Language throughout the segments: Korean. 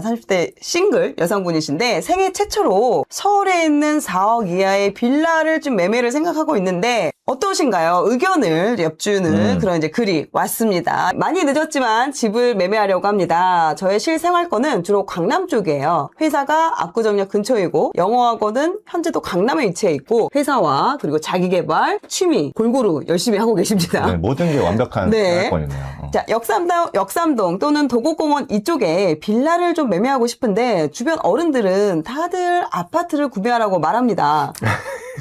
30대 싱글 여성분이신데 생애 최초로 서울에 있는 4억 이하의 빌라를 좀 매매를 생각하고 있는데 어떠신가요? 의견을 엿주는 그런 이제 글이 왔습니다. 많이 늦었지만 집을 매매하려고 합니다. 저의 실생활권은 주로 강남 쪽이에요. 회사가 압구정역 근처이고 영어학원은 현재도 강남에 위치해 있고 회사와 그리고 자기개발, 취미 골고루 열심히 하고 계십니다. 네, 모든 게 완벽한 생활권이네요. 자, 역삼동 또는 도곡공원 이쪽에 빌라를 좀 매매하고 싶은데 주변 어른들은 다들 아파트를 구매하라고 말합니다.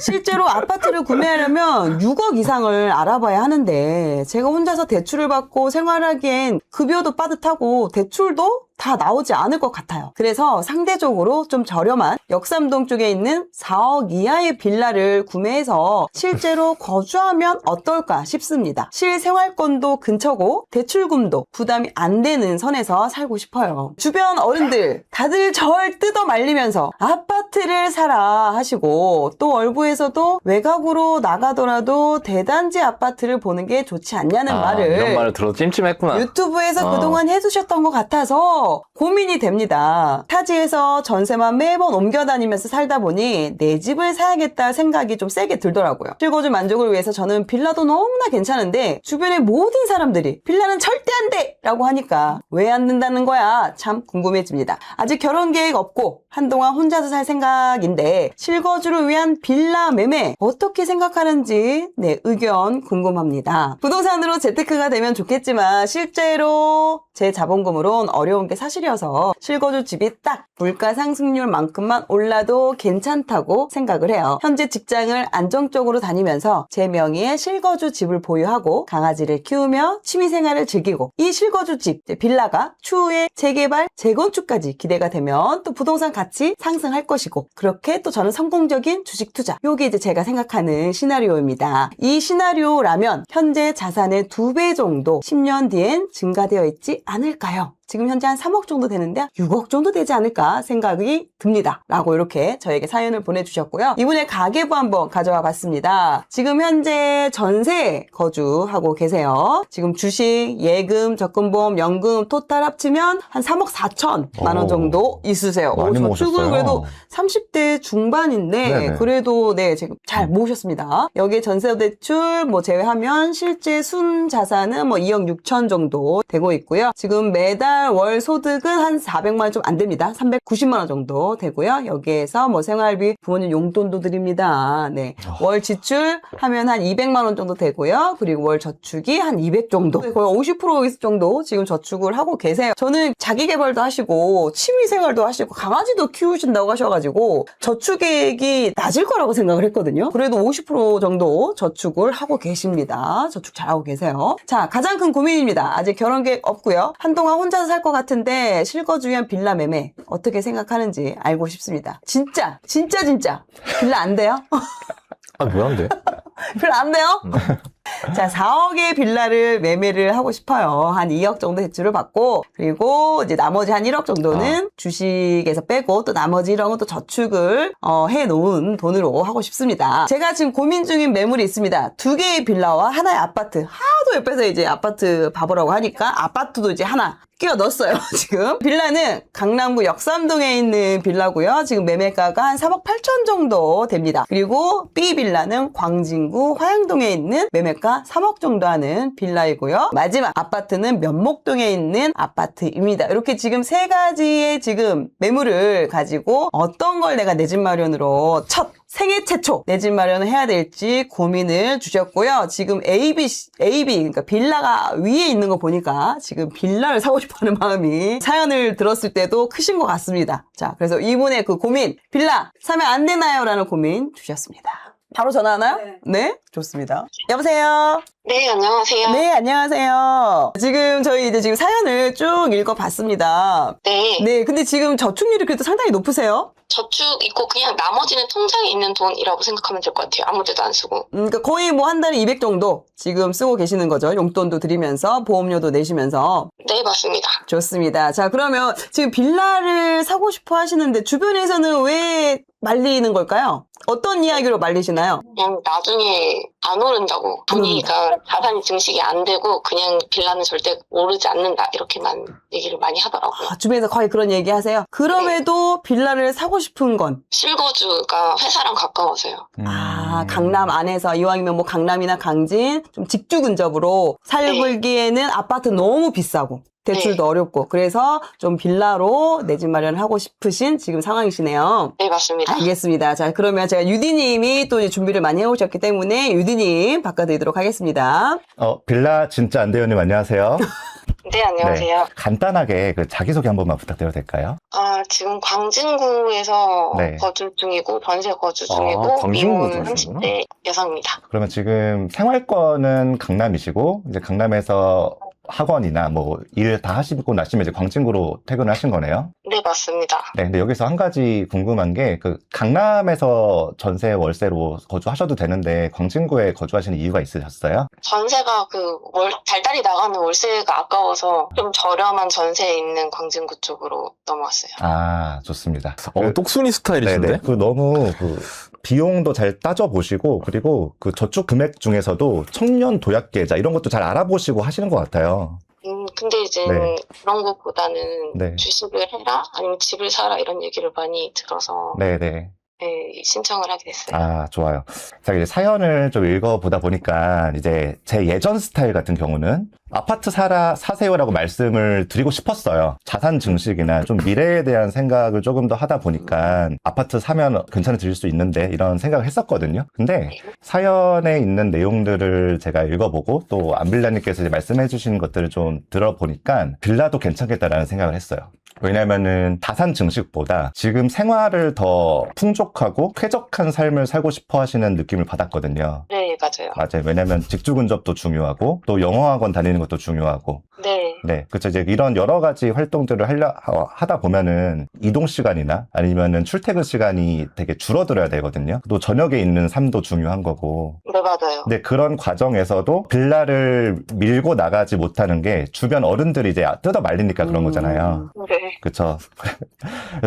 실제로 아파트를 구매하려면 6억 이상을 알아봐야 하는데 제가 혼자서 대출을 받고 생활하기엔 급여도 빠듯하고 대출도 다 나오지 않을 것 같아요. 그래서 상대적으로 좀 저렴한 역삼동 쪽에 있는 4억 이하의 빌라를 구매해서 실제로 거주하면 어떨까 싶습니다. 실생활권도 근처고 대출금도 부담이 안 되는 선에서 살고 싶어요. 주변 어른들 다들 절 뜯어 말리면서 아파트를 사라 하시고 또 월부에서도 외곽으로 나가더라도 대단지 아파트를 보는 게 좋지 않냐는 말을 이런 말을 들어도 찜찜했구나. 유튜브에서 그동안 해주셨던 것 같아서 고민이 됩니다. 타지에서 전세만 매번 옮겨다니면서 살다 보니 내 집을 사야겠다 생각이 좀 세게 들더라고요. 실거주 만족을 위해서 저는 빌라도 너무나 괜찮은데 주변의 모든 사람들이 빌라는 절대 안 돼! 라고 하니까 왜 안 된다는 거야? 참 궁금해집니다. 아직 결혼 계획 없고 한동안 혼자서 살 생각인데 실거주를 위한 빌라 매매 어떻게 생각하는지 의견 궁금합니다. 부동산으로 재테크가 되면 좋겠지만 실제로 제 자본금으로는 어려운 게 사실이어서 실거주 집이 딱 물가 상승률만큼만 올라도 괜찮다고 생각을 해요. 현재 직장을 안정적으로 다니면서 제 명의의 실거주 집을 보유하고 강아지를 키우며 취미생활을 즐기고 이 실거주 집, 빌라가 추후에 재개발, 재건축까지 기대가 되면 또 부동산 가치 상승할 것이고 그렇게 또 저는 성공적인 주식 투자 요게 이제 제가 생각하는 시나리오입니다. 이 시나리오라면 현재 자산의 2배 정도 10년 뒤엔 증가되어 있지 않을까요? 지금 현재 한 3억 정도 되는데 6억 정도 되지 않을까 생각이 듭니다. 라고 이렇게 저에게 사연을 보내주셨고요. 이분의 가계부 한번 가져와 봤습니다. 지금 현재 전세 거주하고 계세요. 지금 주식, 예금, 적금보험, 연금 토탈 합치면 한 3억 4천만 원 정도 있으세요. 많이 저축을 모으셨어요. 그래도 30대 중반인데 네네. 그래도 지금 잘 모으셨습니다. 여기에 전세 대출 제외하면 실제 순 자산은 2억 6천 정도 되고 있고요. 지금 매달 월 소득은 한 400만 원 좀 안 됩니다. 390만 원 정도 되고요. 여기에서 생활비, 부모님 용돈도 드립니다. 월 지출 하면 한 200만 원 정도 되고요. 그리고 월 저축이 한 200 정도, 거의 50% 정도 지금 저축을 하고 계세요. 저는 자기 개발도 하시고 취미 생활도 하시고 강아지도 키우신다고 하셔가지고 저축액이 낮을 거라고 생각을 했거든요. 그래도 50% 정도 저축을 하고 계십니다. 저축 잘하고 계세요. 자, 가장 큰 고민입니다. 아직 결혼 계획 없고요. 한동안 혼자서 살 것 같은데 실거주 위한 빌라 매매 어떻게 생각하는지 알고 싶습니다. 진짜 빌라 안 돼요? 왜 안 돼? 빌라 안 돼요? 자, 4억의 빌라를 매매를 하고 싶어요. 한 2억 정도 대출을 받고 그리고 이제 나머지 한 1억 정도는 주식에서 빼고 또 나머지 1억은 또 저축을 해놓은 돈으로 하고 싶습니다. 제가 지금 고민 중인 매물이 있습니다. 2개의 빌라와 하나의 아파트. 하도 옆에서 이제 아파트 봐보라고 하니까 아파트도 이제 하나 끼워 넣었어요. 지금 빌라는 강남구 역삼동에 있는 빌라고요. 지금 매매가가 한 3억 8천 정도 됩니다. 그리고 B 빌라는 광진구 화양동에 있는 매매가 3억 정도 하는 빌라이고요. 마지막 아파트는 면목동에 있는 아파트입니다. 이렇게 지금 세 가지의 지금 매물을 가지고 어떤 걸 내가 내 집 마련으로 생애 최초 내 집 마련을 해야 될지 고민을 주셨고요. 지금 AB 그러니까 빌라가 위에 있는 거 보니까 지금 빌라를 사고 싶어하는 마음이 사연을 들었을 때도 크신 것 같습니다. 자, 그래서 이분의 그 고민, 빌라 사면 안 되나요? 라는 고민 주셨습니다. 바로 전화하나요? 네, 좋습니다. 여보세요? 네, 안녕하세요. 네, 안녕하세요. 지금 저희 이제 지금 사연을 쭉 읽어봤습니다. 네. 근데 지금 저축률이 그래도 상당히 높으세요? 저축 있고 그냥 나머지는 통장에 있는 돈이라고 생각하면 될 것 같아요. 아무 데도 안 쓰고. 그러니까 거의 한 달에 200 정도 지금 쓰고 계시는 거죠. 용돈도 드리면서 보험료도 내시면서. 네, 맞습니다. 좋습니다. 자, 그러면 지금 빌라를 사고 싶어 하시는데 주변에서는 왜 말리는 걸까요? 어떤 이야기로 말리시나요? 그냥 나중에 안 오른다고. 본인이가 자산이 증식이 안 되고 그냥 빌라는 절대 오르지 않는다. 이렇게만 얘기를 많이 하더라고요. 주변에서 거의 그런 얘기 하세요. 그럼에도 빌라를 사고 싶은 건? 실거주가 회사랑 가까워서요. 강남 안에서 이왕이면 뭐 강남이나 강진 좀 직주 근접으로 살기에는 아파트 너무 비싸고 대출도 어렵고 그래서 좀 빌라로 내 집 마련을 하고 싶으신 지금 상황이시네요. 네, 맞습니다. 알겠습니다. 자, 그러면 제가 유디님이 또 준비를 많이 해오셨기 때문에 유디님 바꿔드리도록 하겠습니다. 빌라 진짜 안 돼요님 안녕하세요. 네, 안녕하세요. 네, 간단하게 그 자기소개 한 번만 부탁드려도 될까요? 지금 광진구에서 네. 거주 중이고 전세 거주 중이고 광진구 미혼 거주시구나. 30대 여성입니다. 그러면 지금 생활권은 강남이시고 이제 강남에서 학원이나 뭐 일 다 하시고 나시면 이제 광진구로 퇴근을 하신 거네요. 네, 맞습니다. 네, 근데 여기서 한 가지 궁금한 게 그 강남에서 전세 월세로 거주하셔도 되는데 광진구에 거주하시는 이유가 있으셨어요? 전세가 달달이 나가는 월세가 아까워서 좀 저렴한 전세에 있는 광진구 쪽으로 넘어왔어요. 아, 좋습니다. 똑순이 스타일이신데? 네네. 너무 비용도 잘 따져보시고, 그리고 저축 금액 중에서도 청년 도약 계좌 이런 것도 잘 알아보시고 하시는 것 같아요. 근데 이제 네. 그런 것보다는 네. 주식을 해라 아니면 집을 사라 이런 얘기를 많이 들어서 네네. 네, 신청을 하게 됐어요. 아, 좋아요. 제가 이제 사연을 좀 읽어보다 보니까 이제 제 예전 스타일 같은 경우는 아파트 사세요라고 말씀을 드리고 싶었어요. 자산 증식이나 좀 미래에 대한 생각을 조금 더 하다 보니까 아파트 사면 괜찮아질 수 있는데 이런 생각을 했었거든요. 근데 사연에 있는 내용들을 제가 읽어보고 또 안빌라님께서 이제 말씀해 주신 것들을 좀 들어보니까 빌라도 괜찮겠다라는 생각을 했어요. 왜냐면은 자산 증식보다 지금 생활을 더 풍족하고 쾌적한 삶을 살고 싶어 하시는 느낌을 받았거든요. 네, 맞아요. 맞아요. 왜냐면 직주 근접도 중요하고 또 영어학원 다니는 것도 중요하고 네. 네, 그렇죠. 이제 이런 여러 가지 활동들을 하다 보면은 이동 시간이나 아니면은 출퇴근 시간이 되게 줄어들어야 되거든요. 또 저녁에 있는 삶도 중요한 거고. 네, 맞아요. 근데 그런 과정에서도 빌라를 밀고 나가지 못하는 게 주변 어른들이 이제 뜯어 말리니까 그런 거잖아요. 네. 그쵸.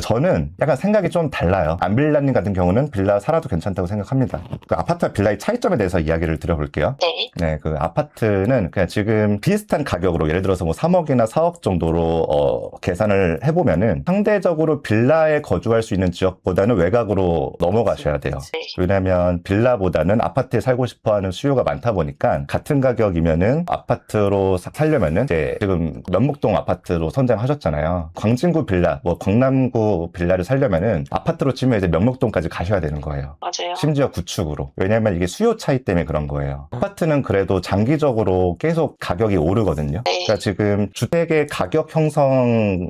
저는 약간 생각이 좀 달라요. 안빌라님 같은 경우는 빌라 살아도 괜찮다고 생각합니다. 그 아파트와 빌라의 차이점에 대해서 이야기를 드려볼게요. 네. 네, 그 아파트는 그냥 지금 비슷한 가격으로 예를 들어서 뭐 3억이나 4억 정도로 계산을 해보면은 상대적으로 빌라에 거주할 수 있는 지역보다는 외곽으로 넘어가셔야 돼요. 네. 왜냐면 빌라보다는 아파트에 살고 싶어하는 수요가 많다 보니까 같은 가격이면은 아파트로 살려면은 이제 지금 면목동 아파트로 선정하셨잖아요. 광진구 빌라, 뭐 광남구 빌라를 살려면은 아파트로 치면 이제 면목동까지 가셔야 되는 거예요. 맞아요. 심지어 구축으로. 왜냐면 이게 수요 차이 때문에 그런 거예요. 아파트는 그래도 장기적으로 계속 가격이 오르거든요. 네. 그러니까 지금 주택의 가격 형성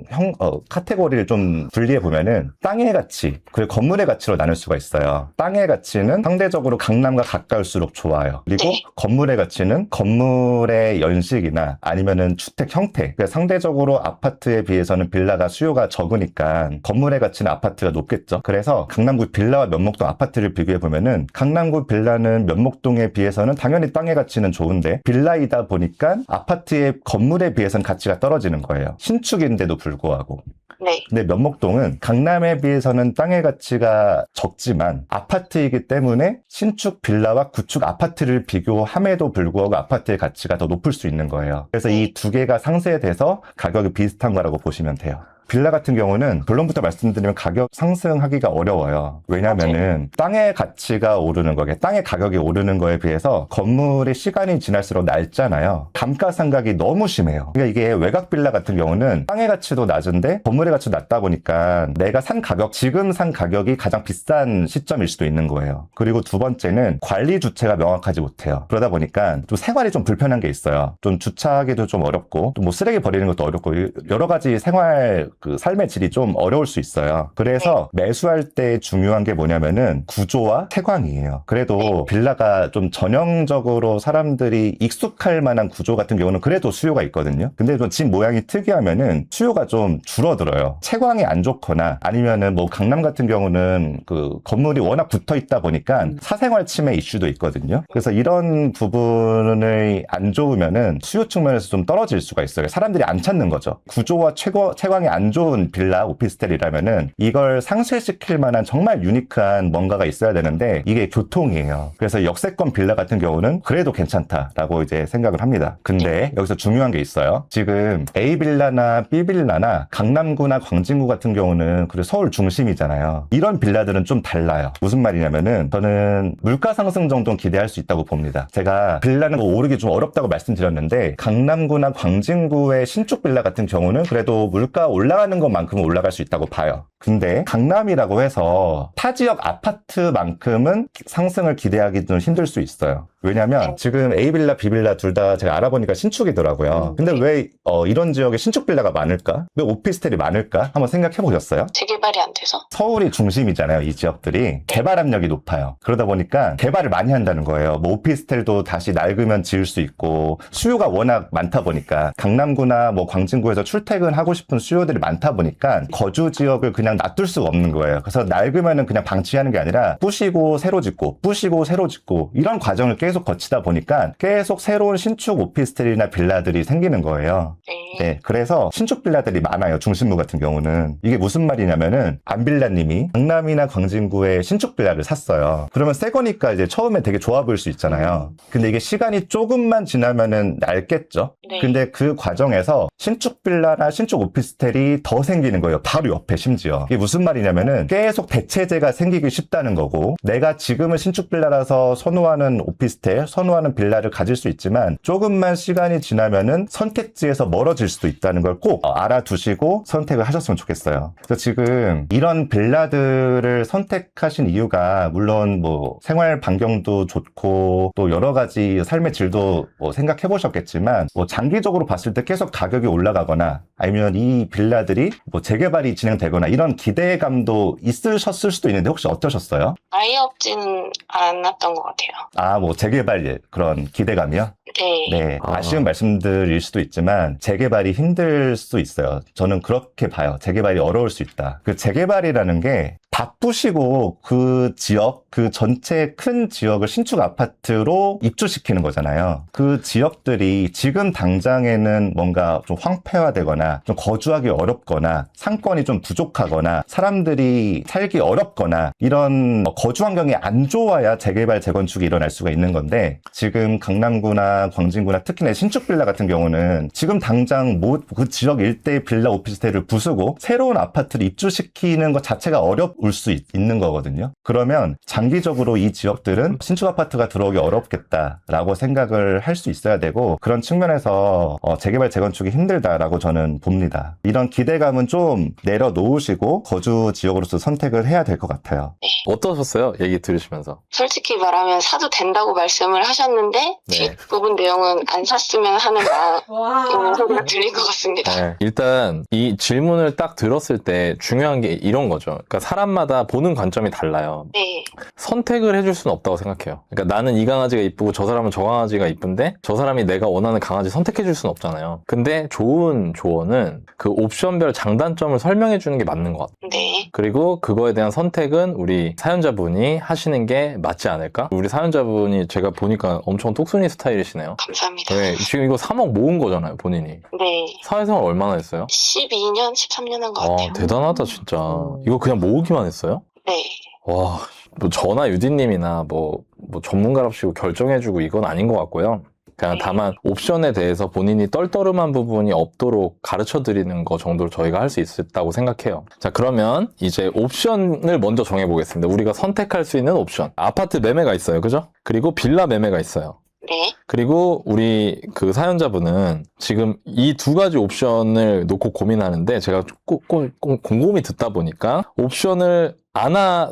카테고리를 좀 분리해 보면은 땅의 가치, 그리고 건물의 가치로 나눌 수가 있어요. 땅의 가치는 상대적으로 강남과 가까울수록 좋아요. 그리고 네. 건물의 가치는 건물의 연식이나 아니면은 주택 형태. 그러니까 상대적으로 아파트에 비해서는 빌라가 수요가 적으니까 건물의 가치는 아파트가 높겠죠. 그래서 강남구 빌라와 면목동 아파트를 비교해 보면은 강남구 빌라는 면목동에 비해서는 당연히 땅의 가치는 좋은데 빌라이다 보니까 아파트의 건물에 비해서는 가치가 떨어지는 거예요. 신축인데도 불구하고. 네. 근데 면목동은 강남에 비해서는 땅의 가치가 적지만 아파트이기 때문에 신축 빌라와 구축 아파트를 비교함에도 불구하고 아파트의 가치가 더 높을 수 있는 거예요. 그래서 이 두 개가 상쇄돼서 가격이 비슷한 거라고 보시면 돼요. 빌라 같은 경우는 본론부터 말씀드리면 가격 상승하기가 어려워요. 왜냐면은 땅의 가치가 오르는 거게 땅의 가격이 오르는 거에 비해서 건물의 시간이 지날수록 낮잖아요. 감가상각이 너무 심해요. 그러니까 이게 외곽 빌라 같은 경우는 땅의 가치도 낮은데 건물의 가치도 낮다 보니까 내가 산 가격, 지금 산 가격이 가장 비싼 시점일 수도 있는 거예요. 그리고 두 번째는 관리 주체가 명확하지 못해요. 그러다 보니까 좀 생활이 좀 불편한 게 있어요. 좀 주차하기도 좀 어렵고 또 뭐 쓰레기 버리는 것도 어렵고 여러 가지 생활 삶의 질이 좀 어려울 수 있어요. 그래서 매수할 때 중요한 게 뭐냐면은 구조와 채광이에요. 그래도 빌라가 좀 전형적으로 사람들이 익숙할 만한 구조 같은 경우는 그래도 수요가 있거든요. 근데 좀 집 모양이 특이하면은 수요가 좀 줄어들어요. 채광이 안 좋거나 아니면은 뭐 강남 같은 경우는 그 건물이 워낙 붙어 있다 보니까 사생활 침해 이슈도 있거든요. 그래서 이런 부분을 안 좋으면은 수요 측면에서 좀 떨어질 수가 있어요. 사람들이 안 찾는 거죠. 구조와 채광이 안 안 좋은 빌라 오피스텔이라면은 이걸 상쇄시킬 만한 정말 유니크한 뭔가가 있어야 되는데 이게 교통이에요. 그래서 역세권 빌라 같은 경우는 그래도 괜찮다라고 이제 생각을 합니다. 근데 여기서 중요한 게 있어요. 지금 A 빌라나 B 빌라나 강남구나 광진구 같은 경우는 그리고 서울 중심이잖아요. 이런 빌라들은 좀 달라요. 무슨 말이냐면은 저는 물가 상승 정도는 기대할 수 있다고 봅니다. 제가 빌라는 거 오르기 좀 어렵다고 말씀드렸는데 강남구나 광진구의 신축 빌라 같은 경우는 그래도 물가 올라가는 것만큼은 올라갈 수 있다고 봐요. 근데 강남이라고 해서 타 지역 아파트만큼은 상승을 기대하기 좀 힘들 수 있어요. 왜냐면 지금 A 빌라, B 빌라 둘 다 제가 알아보니까 신축이더라고요. 근데 왜 이런 지역에 신축 빌라가 많을까? 왜 오피스텔이 많을까? 한번 생각해 보셨어요? 재개발이 안 돼서? 서울이 중심이잖아요. 이 지역들이 개발 압력이 높아요. 그러다 보니까 개발을 많이 한다는 거예요. 뭐 오피스텔도 다시 낡으면 지을 수 있고 수요가 워낙 많다 보니까 강남구나 뭐 광진구에서 출퇴근하고 싶은 수요들이 많다 보니까 거주 지역을 그냥 놔둘 수가 없는 거예요. 그래서 낡으면은 그냥 방치하는 게 아니라 부시고 새로 짓고 부시고 새로 짓고 이런 과정을 계속 거치다 보니까 계속 새로운 신축 오피스텔이나 빌라들이 생기는 거예요. 네, 그래서 신축 빌라들이 많아요. 중심부 같은 경우는. 이게 무슨 말이냐면은 안빌라님이 강남이나 광진구에 신축 빌라를 샀어요. 그러면 새 거니까 이제 처음에 되게 좋아 보일 수 있잖아요. 근데 이게 시간이 조금만 지나면은 낡겠죠. 네. 근데 그 과정에서 신축 빌라나 신축 오피스텔이 더 생기는 거예요. 바로 옆에 심지어. 이게 무슨 말이냐면은 계속 대체제가 생기기 쉽다는 거고 내가 지금은 신축 빌라라서 선호하는 오피스텔, 선호하는 빌라를 가질 수 있지만 조금만 시간이 지나면은 선택지에서 멀어질 수도 있다는 걸 꼭 알아두시고 선택을 하셨으면 좋겠어요. 그래서 지금 이런 빌라들을 선택하신 이유가 물론 뭐 생활 반경도 좋고 또 여러 가지 삶의 질도 뭐 생각해 보셨겠지만 뭐 장기적으로 봤을 때 계속 가격이 올라가거나 아니면 이 빌라들이 뭐 재개발이 진행되거나 이런 기대감도 있으셨을 수도 있는데 혹시 어떠셨어요? 아예 없지는 않았던 것 같아요. 아, 뭐 재개발 그런 기대감이요? 네. 네, 아쉬운 말씀들일 수도 있지만 재개발이 힘들 수 있어요. 저는 그렇게 봐요. 재개발이 어려울 수 있다. 그 재개발이라는 게 바쁘시고 그 지역, 그 전체 큰 지역을 신축 아파트로 입주시키는 거잖아요. 그 지역들이 지금 당장에는 뭔가 좀 황폐화되거나 좀 거주하기 어렵거나 상권이 좀 부족하거나 사람들이 살기 어렵거나 이런 거주 환경이 안 좋아야 재개발, 재건축이 일어날 수가 있는 건데 지금 강남구나 광진구나 특히나 신축 빌라 같은 경우는 지금 당장 그 지역 일대의 빌라 오피스텔을 부수고 새로운 아파트를 입주시키는 것 자체가 어려울 수 있는 거거든요. 그러면 장기적으로 이 지역들은 신축 아파트가 들어오기 어렵겠다라고 생각을 할 수 있어야 되고 그런 측면에서 재개발, 재건축이 힘들다라고 저는 봅니다. 이런 기대감은 좀 내려놓으시고 거주 지역으로서 선택을 해야 될 것 같아요. 어떠셨어요? 얘기 들으시면서. 솔직히 말하면 사도 된다고 말씀을 하셨는데 네. 뒷부분 내용은 안 샀으면 하는 마음 소리가 들린 것 같습니다. 네. 일단 이 질문을 딱 들었을 때 중요한 게 이런 거죠. 그러니까 사람마다 보는 관점이 달라요. 네. 선택을 해줄 수는 없다고 생각해요. 그러니까 나는 이 강아지가 이쁘고 저 사람은 저 강아지가 이쁜데 저 사람이 내가 원하는 강아지 선택해줄 수는 없잖아요. 근데 좋은 조언은 그 옵션별 장단점을 설명해 주는 게 맞는 것 같아요. 네. 그리고 그거에 대한 선택은 우리 사연자분이 하시는 게 맞지 않을까? 우리 사연자분이 제가 보니까 엄청 똑순이 스타일이시네요. 감사합니다. 네, 지금 이거 3억 모은 거잖아요, 본인이. 네. 사회생활 얼마나 했어요? 12년, 13년 한 것 같아요. 대단하다, 진짜. 이거 그냥 모으기만 했어요? 네. 와, 뭐 저나 유디님이나 뭐 전문가랍시고 결정해주고 이건 아닌 것 같고요. 그냥 다만 옵션에 대해서 본인이 떨떠름한 부분이 없도록 가르쳐드리는 거 정도로 저희가 할 수 있다고 생각해요. 자, 그러면 이제 옵션을 먼저 정해보겠습니다. 우리가 선택할 수 있는 옵션. 아파트 매매가 있어요, 그죠? 그리고 빌라 매매가 있어요. 네. 그리고 우리 그 사연자분은 지금 이 두 가지 옵션을 놓고 고민하는데 제가 곰곰이 듣다 보니까 옵션을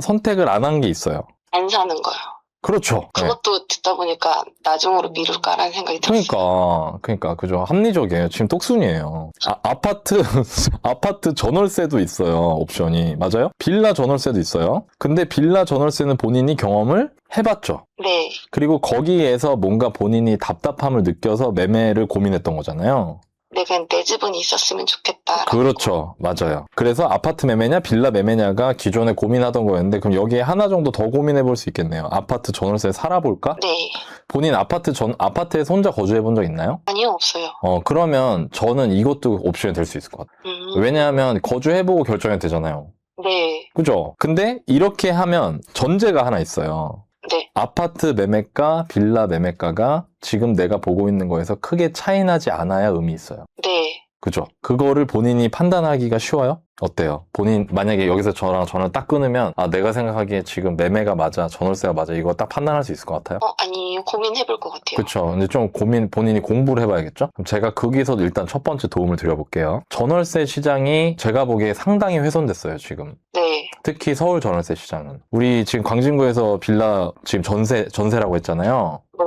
선택을 안 한 게 있어요. 안 사는 거요. 그렇죠. 네. 그것도 듣다 보니까 나중으로 미룰까라는 생각이 들었어요. 그러니까 그죠. 합리적이에요. 지금 똑순이에요. 아파트 전월세도 있어요. 옵션이. 맞아요? 빌라 전월세도 있어요. 근데 빌라 전월세는 본인이 경험을 해봤죠. 네. 그리고 거기에서 뭔가 본인이 답답함을 느껴서 매매를 고민했던 거잖아요. 내가 내 집은 있었으면 좋겠다. 그렇죠. 맞아요. 그래서 아파트 매매냐 빌라 매매냐가 기존에 고민하던 거였는데 그럼 여기에 하나 정도 더 고민해 볼 수 있겠네요. 아파트 전월세 살아볼까? 네. 본인 아파트에서 혼자 거주해 본 적 있나요? 아니요, 없어요. 그러면 저는 이것도 옵션이 될 수 있을 것 같아요. 왜냐하면 거주해보고 결정이 되잖아요. 네. 그죠? 근데 이렇게 하면 전제가 하나 있어요. 네. 아파트 매매가, 빌라 매매가가 지금 내가 보고 있는 거에서 크게 차이 나지 않아야 의미 있어요. 네. 그죠? 그거를 본인이 판단하기가 쉬워요? 어때요? 본인 만약에 여기서 저랑 전화를 딱 끊으면 아 내가 생각하기에 지금 매매가 맞아, 전월세가 맞아 이거 딱 판단할 수 있을 것 같아요? 아니, 고민해볼 것 같아요. 그렇죠. 근데 좀 본인이 공부를 해봐야겠죠? 그럼 제가 거기서 일단 첫 번째 도움을 드려볼게요. 전월세 시장이 제가 보기에 상당히 훼손됐어요, 지금. 네. 특히 서울 전월세 시장은. 우리 지금 광진구에서 빌라 지금 전세라고 했잖아요. 네.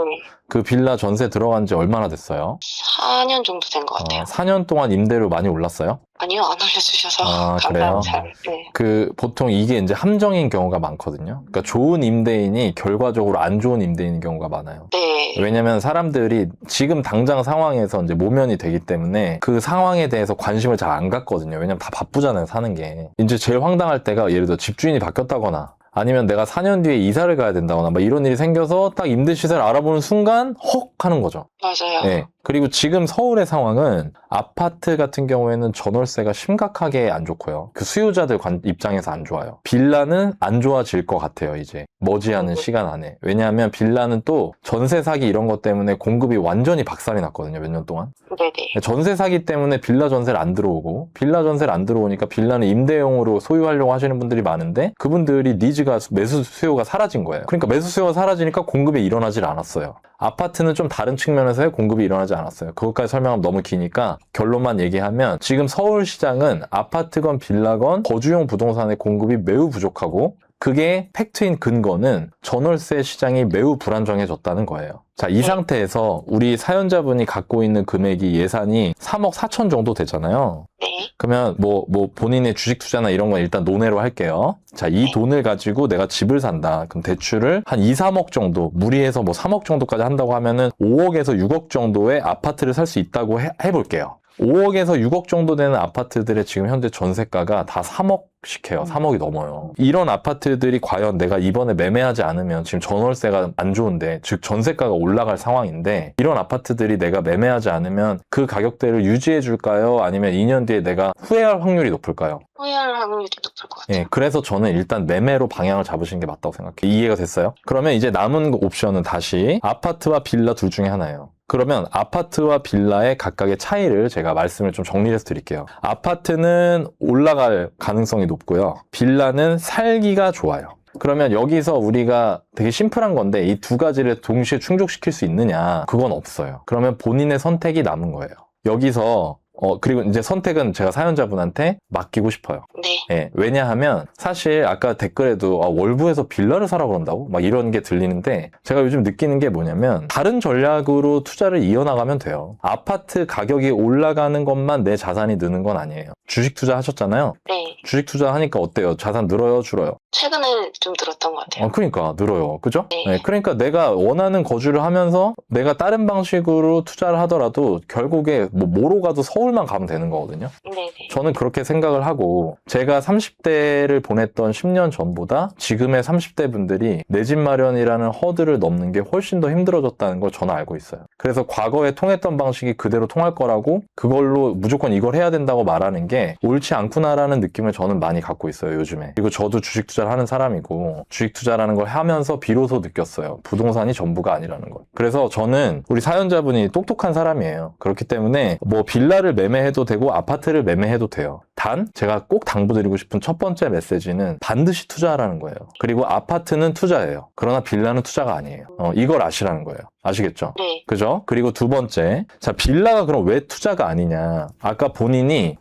그 빌라 전세 들어간 지 얼마나 됐어요? 4년 정도 된 것 같아요. 4년 동안 임대료 많이 올랐어요? 아니요, 안 알려주셔서. 아, 그래요? 네. 보통 이게 이제 함정인 경우가 많거든요. 그러니까 좋은 임대인이 결과적으로 안 좋은 임대인인 경우가 많아요. 네. 왜냐면 사람들이 지금 당장 상황에서 이제 모면이 되기 때문에 그 상황에 대해서 관심을 잘 안 갖거든요. 왜냐면 다 바쁘잖아요, 사는 게. 이제 제일 황당할 때가 예를 들어 집주인이 바뀌었다거나 아니면 내가 4년 뒤에 이사를 가야 된다거나 막 이런 일이 생겨서 딱 임대 시세를 알아보는 순간 헉 하는 거죠. 맞아요. 네. 그리고 지금 서울의 상황은 아파트 같은 경우에는 전월세가 심각하게 안 좋고요. 그 수요자들 입장에서 안 좋아요. 빌라는 안 좋아질 것 같아요, 이제. 머지않은 시간 안에. 왜냐하면 빌라는 또 전세 사기 이런 것 때문에 공급이 완전히 박살이 났거든요, 몇 년 동안. 네네. 전세 사기 때문에 빌라 전세를 안 들어오고 빌라 전세를 안 들어오니까 빌라는 임대용으로 소유하려고 하시는 분들이 많은데 그분들이 니즈가 매수 수요가 사라진 거예요. 그러니까 매수 수요가 사라지니까 공급이 일어나질 않았어요. 아파트는 좀 다른 측면에서의 공급이 일어나지 않았어요. 그것까지 설명하면 너무 기니까 결론만 얘기하면 지금 서울시장은 아파트건 빌라건 거주용 부동산의 공급이 매우 부족하고 그게 팩트인 근거는 전월세 시장이 매우 불안정해졌다는 거예요. 자, 이 상태에서 우리 사연자분이 갖고 있는 금액이 예산이 3억 4천 정도 되잖아요. 네. 그러면 뭐 본인의 주식 투자나 이런 건 일단 논외로 할게요. 자, 이 돈을 가지고 내가 집을 산다. 그럼 대출을 한 2, 3억 정도, 무리해서 뭐 3억 정도까지 한다고 하면은 5억에서 6억 정도의 아파트를 살 수 있다고 해볼게요. 5억에서 6억 정도 되는 아파트들의 지금 현재 전세가가 다 3억씩 해요. 3억이 넘어요. 이런 아파트들이 과연 내가 이번에 매매하지 않으면 지금 전월세가 안 좋은데, 즉 전세가가 올라갈 상황인데 이런 아파트들이 내가 매매하지 않으면 그 가격대를 유지해 줄까요? 아니면 2년 뒤에 내가 후회할 확률이 높을까요? 후회할 확률이 높을 것 같아요. 예, 그래서 저는 일단 매매로 방향을 잡으시는 게 맞다고 생각해요. 이해가 됐어요? 그러면 이제 남은 옵션은 다시 아파트와 빌라 둘 중에 하나예요. 그러면 아파트와 빌라의 각각의 차이를 제가 말씀을 좀 정리해서 드릴게요. 아파트는 올라갈 가능성이 높고요. 빌라는 살기가 좋아요. 그러면 여기서 우리가 되게 심플한 건데 이 두 가지를 동시에 충족시킬 수 있느냐? 그건 없어요. 그러면 본인의 선택이 남은 거예요. 여기서 그리고 이제 선택은 제가 사연자분한테 맡기고 싶어요. 네. 예, 왜냐하면 사실 아까 댓글에도 월부에서 빌라를 사라 그런다고? 막 이런 게 들리는데 제가 요즘 느끼는 게 뭐냐면 다른 전략으로 투자를 이어나가면 돼요. 아파트 가격이 올라가는 것만 내 자산이 느는 건 아니에요. 주식 투자 하셨잖아요. 네. 주식 투자 하니까 어때요? 자산 늘어요? 줄어요? 최근에 좀 들었던 것 같아요. 그러니까 늘어요. 그죠? 네. 네, 그러니까 내가 원하는 거주를 하면서 내가 다른 방식으로 투자를 하더라도 결국에 뭐로 가도 서울만 가면 되는 거거든요. 네네. 저는 그렇게 생각을 하고 제가 30대를 보냈던 10년 전보다 지금의 30대 분들이 내 집 마련이라는 허들을 넘는 게 훨씬 더 힘들어졌다는 걸 저는 알고 있어요. 그래서 과거에 통했던 방식이 그대로 통할 거라고 그걸로 무조건 이걸 해야 된다고 말하는 게 옳지 않구나라는 느낌을 저는 많이 갖고 있어요, 요즘에. 그리고 저도 주식 투자를 하는 사람이고 주식 투자라는 걸 하면서 비로소 느꼈어요. 부동산이 전부가 아니라는 걸. 그래서 저는 우리 사연자분이 똑똑한 사람이에요. 그렇기 때문에 뭐 빌라를 매매해도 되고 아파트를 매매해도 돼요. 단 제가 꼭 당부드리고 싶은 첫 번째 메시지는 반드시 투자하라는 거예요. 그리고 아파트는 투자예요. 그러나 빌라는 투자가 아니에요. 이걸 아시라는 거예요. 아시겠죠? 네. 그죠? 그리고 두 번째, 자, 빌라가 그럼 왜 투자가 아니냐? 아까 본인이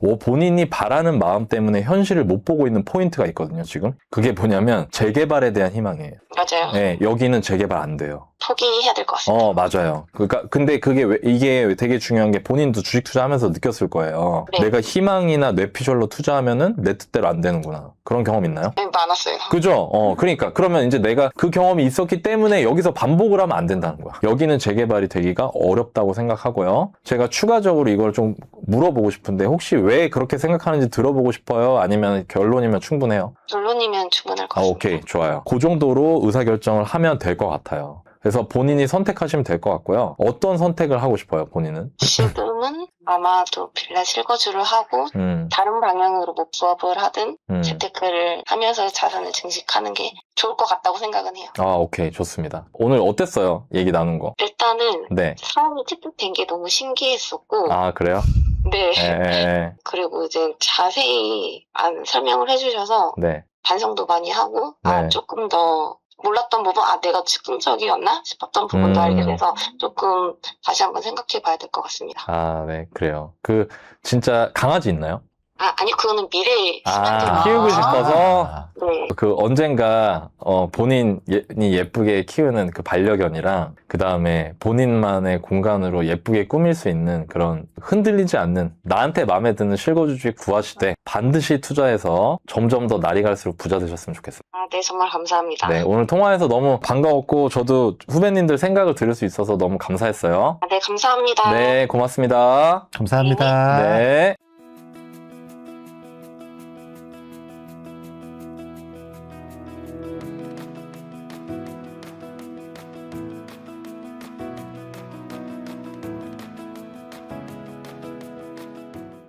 바라는 마음 때문에 현실을 못 보고 있는 포인트가 있거든요, 지금. 그게 뭐냐면 재개발에 대한 희망이에요. 맞아요. 네, 여기는 재개발 안 돼요. 포기해야 될 것 같습니다. 맞아요. 그러니까 근데 이게 되게 중요한 게 본인도 주식 투자하면서 느꼈을 거예요. 네. 내가 희망이나 뇌피셜로 투자하면은 내 뜻대로 안 되는구나. 그런 경험 있나요? 네, 많았어요. 그죠? 그러니까 그러면 이제 내가 그 경험이 있었기 때문에 여기서 반복을 하면 안 된다는 거야. 여기는 재개발이 되기가 어렵다고 생각하고요. 제가 추가적으로 이걸 좀 물어보고 싶은데 혹시 왜 그렇게 생각하는지 들어보고 싶어요? 아니면 결론이면 충분해요? 결론이면 충분할 것 같습니다. 오케이, 좋아요. 그 정도로 의사결정을 하면 될 것 같아요. 그래서 본인이 선택하시면 될 것 같고요. 어떤 선택을 하고 싶어요, 본인은? 지금은 아마도 빌라 실거주를 하고 다른 방향으로 뭐 부업을 하든 재테크를 하면서 자산을 증식하는 게 좋을 것 같다고 생각은 해요. 오케이, 좋습니다. 오늘 어땠어요? 얘기 나눈 거. 일단은 네. 사업이 채택된 게 너무 신기했었고 그래요? 네. 그리고 이제 자세히 설명을 해주셔서 네. 반성도 많이 하고 네. 조금 더 몰랐던 부분, 내가 즉흥적이었나 싶었던 부분도 알게 돼서 조금 다시 한번 생각해 봐야 될 것 같습니다. 네, 그래요. 진짜 강아지 있나요? 아니, 그거는 미래에 시간대로. 키우고 싶어서? 네. 언젠가, 본인이 예쁘게 키우는 그 반려견이랑, 그 다음에 본인만의 공간으로 예쁘게 꾸밀 수 있는 그런 흔들리지 않는, 나한테 마음에 드는 실거주주의 구하실 때 반드시 투자해서 점점 더 날이 갈수록 부자 되셨으면 좋겠어요. 네, 정말 감사합니다. 네, 오늘 통화해서 너무 반가웠고, 저도 후배님들 생각을 들을 수 있어서 너무 감사했어요. 네, 감사합니다. 네, 고맙습니다. 감사합니다. 네.